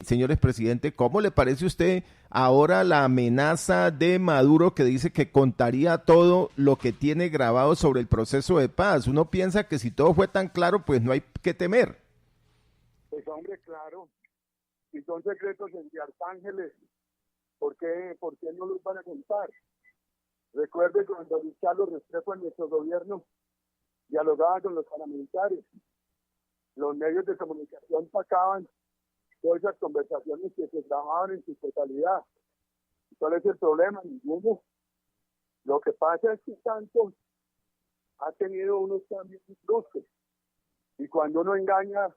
Señores presidente, ¿cómo le parece a usted ahora la amenaza de Maduro que dice que contaría todo lo que tiene grabado sobre el proceso de paz? Uno piensa que si todo fue tan claro, pues no hay que temer. Pues hombre, claro, si son secretos en Arcángeles, ¿por qué no los van a contar? Recuerde cuando Luis Carlos Restrepo en nuestro gobierno dialogaba con los paramilitares, los medios de comunicación sacaban todas esas conversaciones que se grababan en su totalidad. ¿Cuál es el problema? Ninguno. Lo que pasa es que Santos ha tenido unos cambios bruscos y cuando uno engaña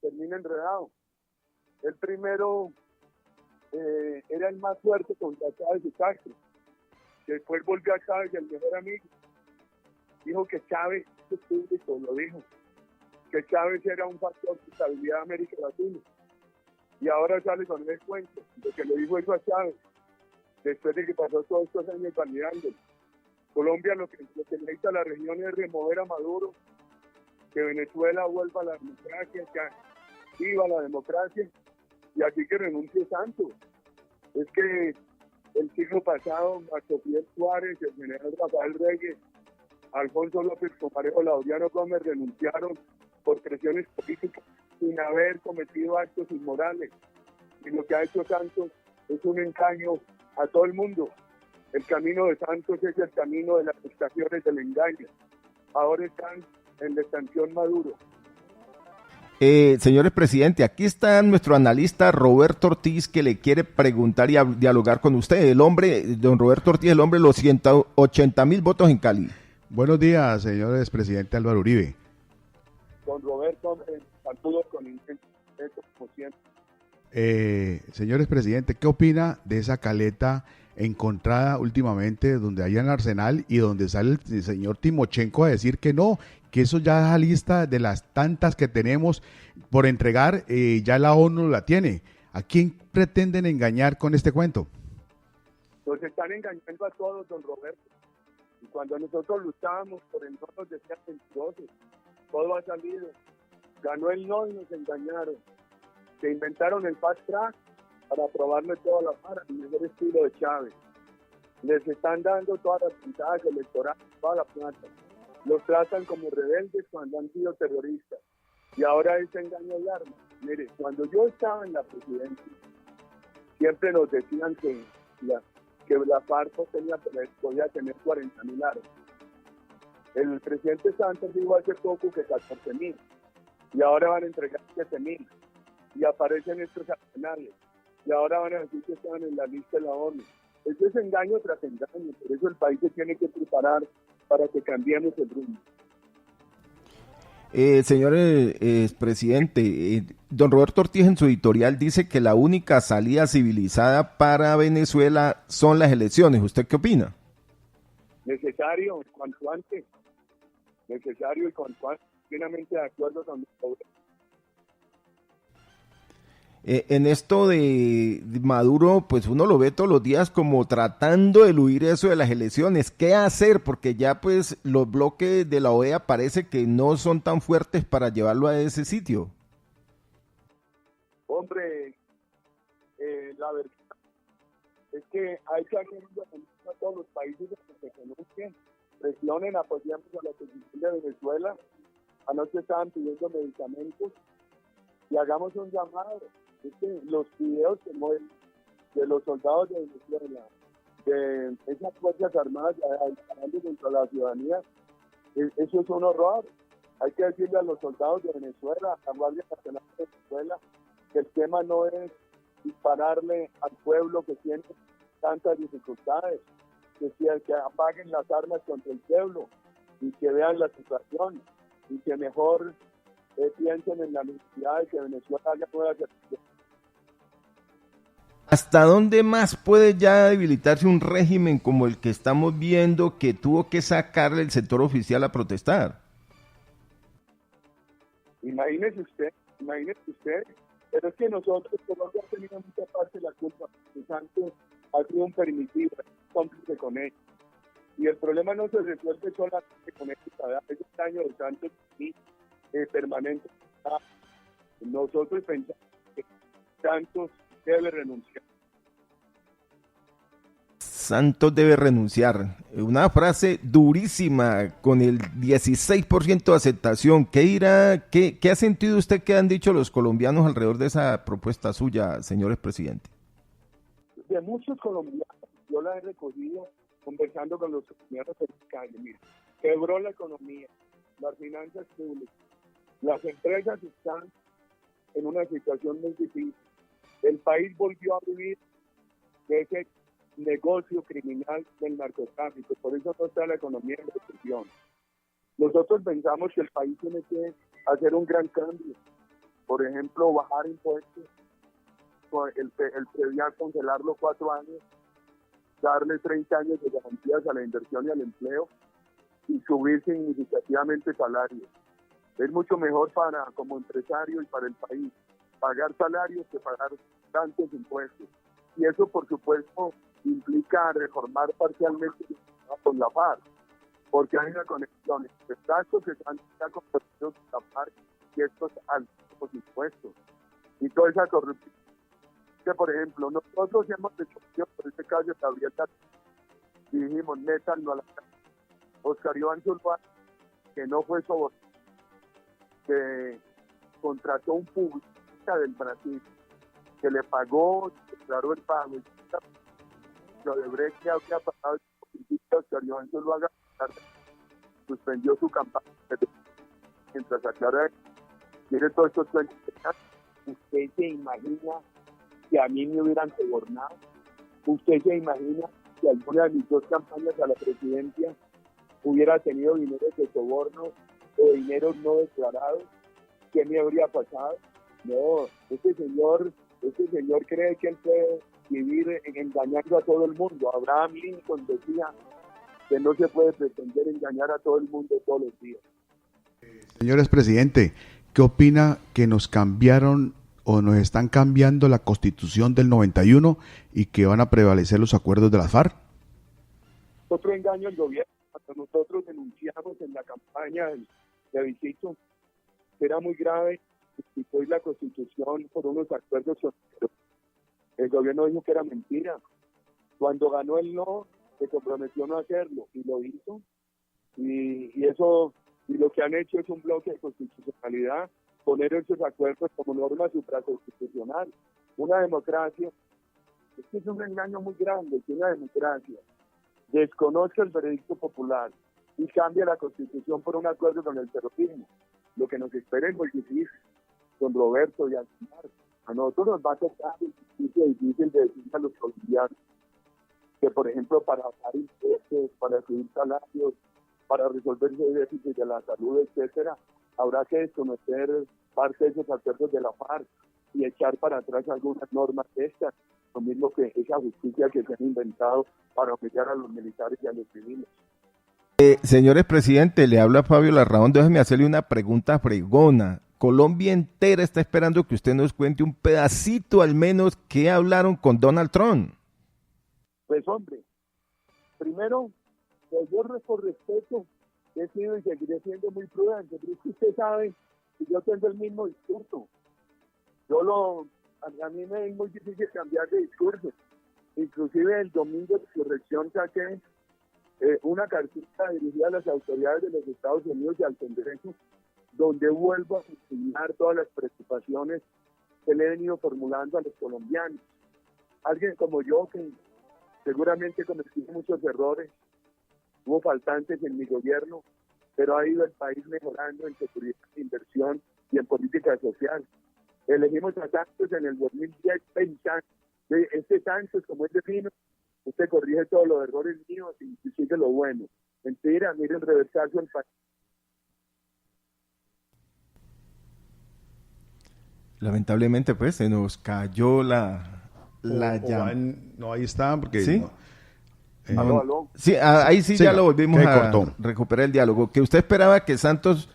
termina enredado. El primero era el más fuerte contra Chávez y Castro. Después volvió a Chávez, el mejor amigo. Dijo que Chávez, es público, lo dijo, que Chávez era un factor de estabilidad de América Latina. Y ahora sale con el cuento de que le dijo eso a Chávez, después de que pasó todos estos años validándolo. Colombia lo que necesita la región es remover a Maduro, que Venezuela vuelva a la democracia, que viva la democracia, y así que renuncie Santos. Es que el siglo pasado, Marco Fidel Suárez, el general Rafael Reyes, Alfonso López Comarejo, Laureano Gómez renunciaron por presiones políticas sin haber cometido actos inmorales. Y lo que ha hecho Santos es un engaño a todo el mundo. El camino de Santos es el camino de las estaciones del engaño. Ahora están en la estación Maduro. Señores presidente, aquí está nuestro analista Roberto Ortiz que le quiere preguntar y dialogar con usted. El hombre, don Roberto Ortiz, el hombre de los 180.000 votos en Cali. Buenos días, señores presidente Álvaro Uribe. Don Roberto, saludos con intenso, como siempre. Señores presidente, ¿qué opina de esa caleta encontrada últimamente donde hay en el Arsenal y donde sale el señor Timochenko a decir que no, que eso ya es la lista de las tantas que tenemos por entregar, ya la ONU la tiene? ¿A quién pretenden engañar con este cuento? Nos están engañando a todos, don Roberto. Y cuando nosotros luchábamos por el no, nos decían mentirosos. Todo ha salido. Ganó el no y nos engañaron. Se inventaron el fast track para aprobarle toda la para, el mejor estilo de Chávez. Les están dando todas las ventajas electorales, toda la plata. Los tratan como rebeldes cuando han sido terroristas. Y ahora ese engaño de armas. Mire, cuando yo estaba en la presidencia, siempre nos decían que la FARC podía tener 40.000 armas. El presidente Santos dijo hace poco que 14.000. Y ahora van a entregar 7.000. Y aparecen estos arsenales. Y ahora van a decir que están en la lista de la ONU. Eso es engaño tras engaño. Por eso el país se tiene que preparar para que cambiemos el rumbo. Señor presidente, don Roberto Ortiz en su editorial dice que la única salida civilizada para Venezuela son las elecciones. ¿Usted qué opina? Necesario, cuanto antes. Necesario y cuanto antes. Plenamente de acuerdo con En esto de Maduro, pues uno lo ve todos los días como tratando de eludir eso de las elecciones. ¿Qué hacer? Porque ya pues los bloques de la OEA parece que no son tan fuertes para llevarlo a ese sitio. Hombre, la verdad es que hay que hacer un llamamiento a todos los países que se conozcan, presionen, apoyemos a la oposición de Venezuela. Anoche estaban pidiendo medicamentos y hagamos un llamado. Es que los videos que mueven de los soldados de Venezuela, de esas fuerzas armadas disparando contra la ciudadanía, eso es un horror. Hay que decirle a los soldados de Venezuela, a la Guardia Nacional de Venezuela, que el tema no es dispararle al pueblo que tiene tantas dificultades, que apaguen las armas contra el pueblo y que vean la situación y que mejor piensen en la necesidad de que Venezuela haya nuevas elecciones. ¿Hasta dónde más puede ya debilitarse un régimen como el que estamos viendo que tuvo que sacarle el sector oficial a protestar? Imagínese usted, pero es que nosotros, Colombia, ha tenido mucha parte de la culpa, porque Santos ha sido un permitido, cómplice con él. Y el problema no se resuelve solamente con ese daño de Santos permanente. Nosotros pensamos Santos debe renunciar. Santos debe renunciar. Una frase durísima con el 16% de aceptación. ¿Qué dirá, qué ha sentido usted que han dicho los colombianos alrededor de esa propuesta suya, señores presidente? De muchos colombianos, yo la he recogido conversando con los colombianos en calle. Mira, quebró la economía, las finanzas públicas, las empresas están en una situación muy difícil. El país volvió a vivir de ese negocio criminal del narcotráfico, por eso no está la economía en recesión. Nosotros pensamos que el país tiene que hacer un gran cambio, por ejemplo, bajar impuestos, el predial congelarlo 4 años, darle 30 años de garantías a la inversión y al empleo y subir significativamente salarios. Es mucho mejor para como empresario y para el país pagar salarios que pagar tantos impuestos. Y eso, por supuesto, implica reformar parcialmente con la FARC, porque hay una conexión entre gastos que están comprometidos con la FARC y estos altos impuestos. Y toda esa corrupción. Que, por ejemplo, nosotros hemos hecho, por este caso de Gabriel y dijimos, métanlo a la cárcel. Oscar Iván Zuluaga, que no fue sobornado, que contrató un publicista del Brasil, que le pagó, declaró el pago, y lo de Brecht que había pagado el publicista Oscar Iván Zuluaga, suspendió su campaña, mientras aclara, tiene todos estos cuentos. ¿Usted se imagina que a mí me hubieran sobornado? ¿Usted se imagina que alguna de mis 2 campañas a la presidencia hubiera tenido dinero de soborno o dinero no declarado? ¿Qué me habría pasado? No, este señor cree que él puede vivir engañando a todo el mundo. Abraham Lincoln decía que no se puede pretender engañar a todo el mundo todos los días. Señores presidente, ¿qué opina que nos cambiaron o nos están cambiando la Constitución del 91 y que van a prevalecer los acuerdos de la FARC? Otro engaño al gobierno. Cuando nosotros denunciamos en la campaña de Visito, que era muy grave, sustituir la Constitución por unos acuerdos sociales. El gobierno dijo que era mentira. Cuando ganó el no, se comprometió a no hacerlo y lo hizo. Y eso, y lo que han hecho es un bloque de constitucionalidad, poner esos acuerdos como norma supraconstitucional. Una democracia, es que es un engaño muy grande, que una democracia desconozca el veredicto popular y cambia la Constitución por un acuerdo con el terrorismo. Lo que nos espera es muy difícil, don Roberto y Alcimar. A nosotros nos va a tocar difícil de decir a los colombianos que, por ejemplo, para bajar impuestos, para subir salarios, para resolver el déficit de la salud, etcétera, habrá que desconocer parte de esos acuerdos de la FARC y echar para atrás algunas normas de estas, lo mismo que esa justicia que se han inventado para humillar a los militares y a los civiles. Señores presidente, le habla Fabio Larraón, déjeme hacerle una pregunta fregona. Colombia entera está esperando que usted nos cuente un pedacito al menos qué hablaron con Donald Trump. Pues hombre, primero, pues yo por respeto he sido y seguiré siendo muy prudente, pero es que usted sabe que yo tengo el mismo discurso. A mí me es muy difícil cambiar de discurso. Inclusive el domingo de insurrección saqué una cartita dirigida a las autoridades de los Estados Unidos y al Congreso, donde vuelvo a consignar todas las preocupaciones que le he venido formulando a los colombianos. Alguien como yo, que seguramente cometí muchos errores, hubo faltantes en mi gobierno, pero ha ido el país mejorando en seguridad, inversión y en política social. Elegimos a Santos en el 2010 pensando, Santos, como es de fino, usted corrige todos los errores míos y sigue lo bueno. Mentira, mire el reversazo del país. Lamentablemente, pues, se nos cayó la llama. No, ahí está, porque... ¿Sí? No, Aló. Sí, ahí sí ya lo volvimos a cortó. recuperar el diálogo. Que usted esperaba que Santos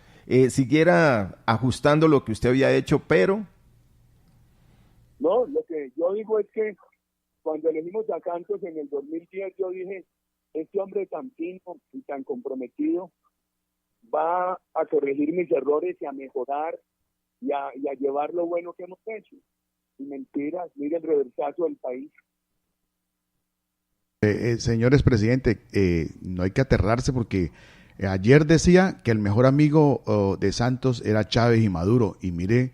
siguiera ajustando lo que usted había hecho, pero... No, lo que yo digo es que cuando elegimos a Santos en el 2010, yo dije, este hombre tan fino y tan comprometido va a corregir mis errores y a mejorar y a llevar lo bueno que hemos hecho. y mentiras. Mire el reversazo del país. Señores presidente, no hay que aterrarse porque ayer decía que el mejor amigo de Santos era Chávez y Maduro, y mire,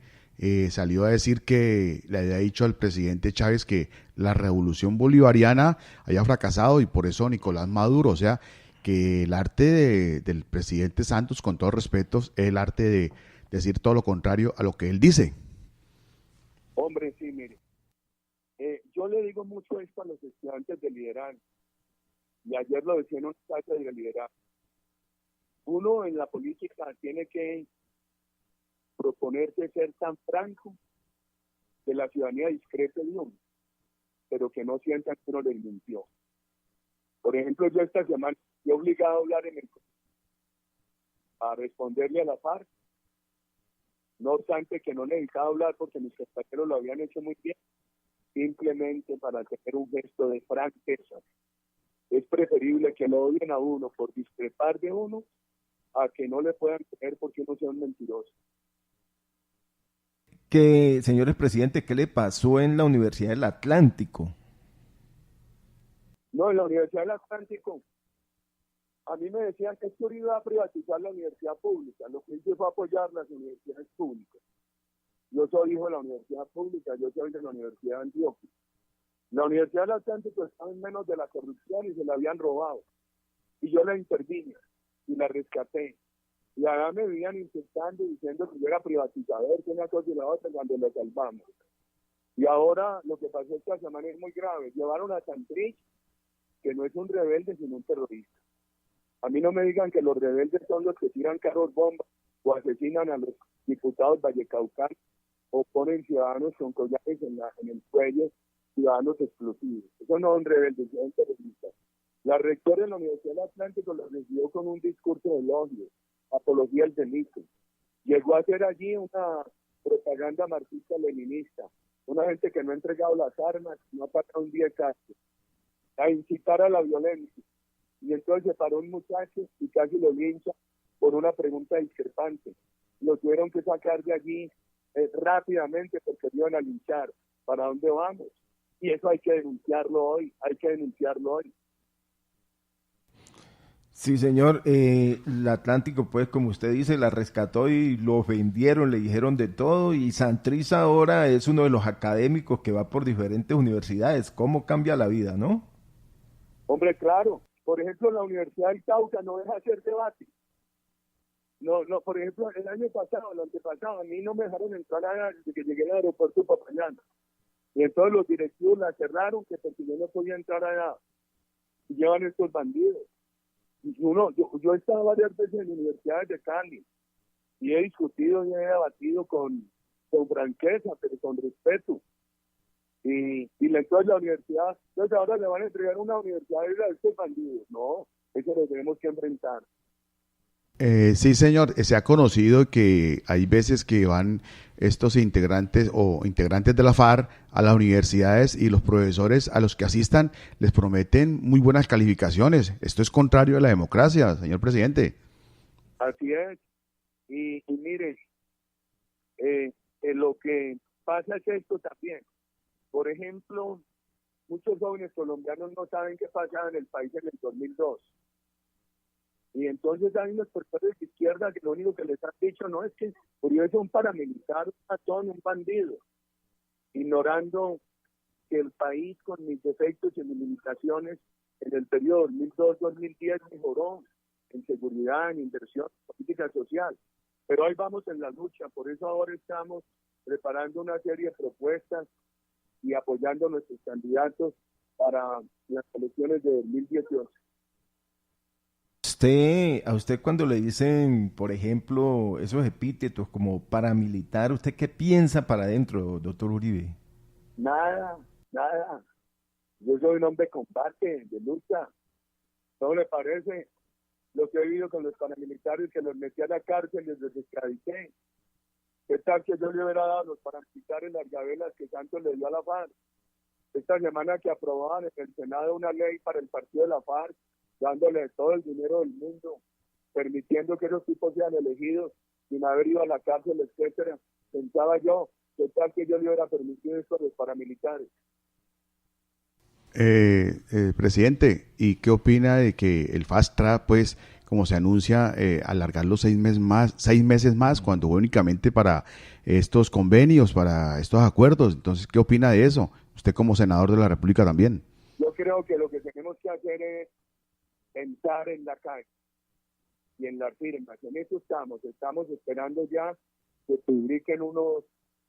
salió a decir que le había dicho al presidente Chávez que la revolución bolivariana había fracasado y por eso Nicolás Maduro, o sea, que el arte del presidente Santos, con todo respeto, es el arte de decir todo lo contrario a lo que él dice. Hombre, sí, mire. Yo le digo mucho esto a los estudiantes de liderazgo, y ayer lo decía en un clase de liderazgo. Uno en la política tiene que proponerse ser tan franco que la ciudadanía discrete de uno, pero que no sientan que uno les mintió. Por ejemplo, yo esta semana fui obligado a hablar a responderle a la FARC, no obstante que no necesitaba hablar porque mis compañeros lo habían hecho muy bien, simplemente para tener un gesto de franqueza. Es preferible que lo odien a uno por discrepar de uno a que no le puedan creer porque uno sea un mentiroso. Señores presidente, ¿qué le pasó en la Universidad del Atlántico? No, en la Universidad del Atlántico, a mí me decían que esto iba a privatizar la universidad pública. Lo que hice fue apoyar las universidades públicas. Yo soy hijo de la universidad pública, yo soy de la Universidad de Antioquia. La Universidad del Atlántico estaba en menos de la corrupción y se la habían robado. Y yo la intervine y la rescaté. Y allá me venían intentando diciendo que yo era privatizador, que una cosa y la otra, cuando lo salvamos. Y ahora lo que pasó esta semana es muy grave. Llevaron a Santrich, que no es un rebelde, sino un terrorista. A mí no me digan que los rebeldes son los que tiran carros bombas o asesinan a los diputados vallecaucanos o ponen ciudadanos con collares en el cuello, ciudadanos explosivos. Eso no son rebeldes, son terroristas. La rectora de la Universidad del Atlántico lo recibió con un discurso de elogio, apología del delito. Llegó a hacer allí una propaganda marxista-leninista, una gente que no ha entregado las armas, no ha pasado un día de cárcel, a incitar a la violencia. Y entonces se paró un muchacho y casi lo lincha por una pregunta discrepante. Lo tuvieron que sacar de allí rápidamente porque iban a linchar. ¿Para dónde vamos? Y eso hay que denunciarlo hoy, hay que denunciarlo hoy. Sí, señor. El Atlántico, pues, como usted dice, la rescató y lo vendieron, le dijeron de todo. Y Santrich ahora es uno de los académicos que va por diferentes universidades. ¿Cómo cambia la vida, no? Hombre, claro. Por ejemplo, la Universidad del Cauca no deja hacer debate. No, por ejemplo, el año pasado, el antepasado, a mí no me dejaron entrar allá desde que llegué al aeropuerto de Popayán. Y entonces los directivos la cerraron, que porque yo no podía entrar allá. Y llevan estos bandidos. Y yo he estado varias veces en universidades de Cali y he discutido y he debatido con franqueza, pero con respeto. Entonces la universidad, entonces ahora le van a entregar una universidad a estos bandidos. No, eso lo tenemos que enfrentar. Sí, señor, se ha conocido que hay veces que van estos integrantes o integrantes de la FARC a las universidades y los profesores a los que asistan les prometen muy buenas calificaciones. Esto es contrario a la democracia, señor presidente. Así es. Y mire, lo que pasa es esto también. Por ejemplo, muchos jóvenes colombianos no saben qué pasaba en el país en el 2002. Y entonces hay unos personas de izquierda que lo único que les han dicho no es que Uribe es un paramilitar, un matón, un bandido, ignorando que el país con mis defectos y mis limitaciones en el periodo 2002-2010 mejoró en seguridad, en inversión, en política social. Pero ahí vamos en la lucha, por eso ahora estamos preparando una serie de propuestas y apoyando a nuestros candidatos para las elecciones de 2018. A usted cuando le dicen, por ejemplo, esos epítetos como paramilitar, ¿usted qué piensa para adentro, doctor Uribe? Nada. Yo soy un hombre de combate, de lucha. ¿No le parece lo que he vivido con los paramilitares que los metí a la cárcel y les descredité? ¿Qué tal que yo le hubiera dado a los paramilitares las gabelas que Santos le dio a la FARC? Esta semana que aprobaban en el Senado una ley para el partido de la FARC, dándole todo el dinero del mundo, permitiendo que esos tipos sean elegidos sin haber ido a la cárcel, etcétera. Pensaba yo, ¿Qué tal que yo le hubiera permitido esto a los paramilitares? Presidente, ¿y qué opina de que el Fast Track, pues, como se anuncia, alargar los 6 meses más, cuando únicamente para estos convenios, para estos acuerdos? Entonces, ¿qué opina de eso? Usted como senador de la República también. Yo creo que lo que tenemos que hacer es pensar en la calle y en las firmas. En eso estamos esperando ya que publiquen unos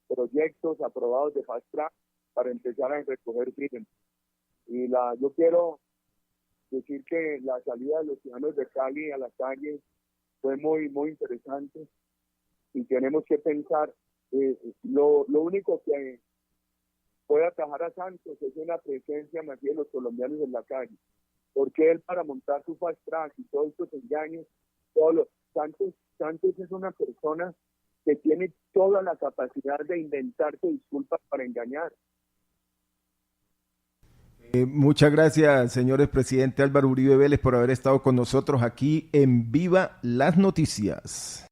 proyectos aprobados de Fast Track para empezar a recoger firmas. Y yo quiero decir que la salida de los ciudadanos de Cali a la calle fue muy, muy interesante y tenemos que pensar, lo único que puede atajar a Santos es una presencia más bien de los colombianos en la calle, porque él para montar su Fast Track y todos estos engaños, Santos es una persona que tiene toda la capacidad de inventarse disculpas para engañar. Muchas gracias, señores presidente Álvaro Uribe Vélez, por haber estado con nosotros aquí en Viva las Noticias.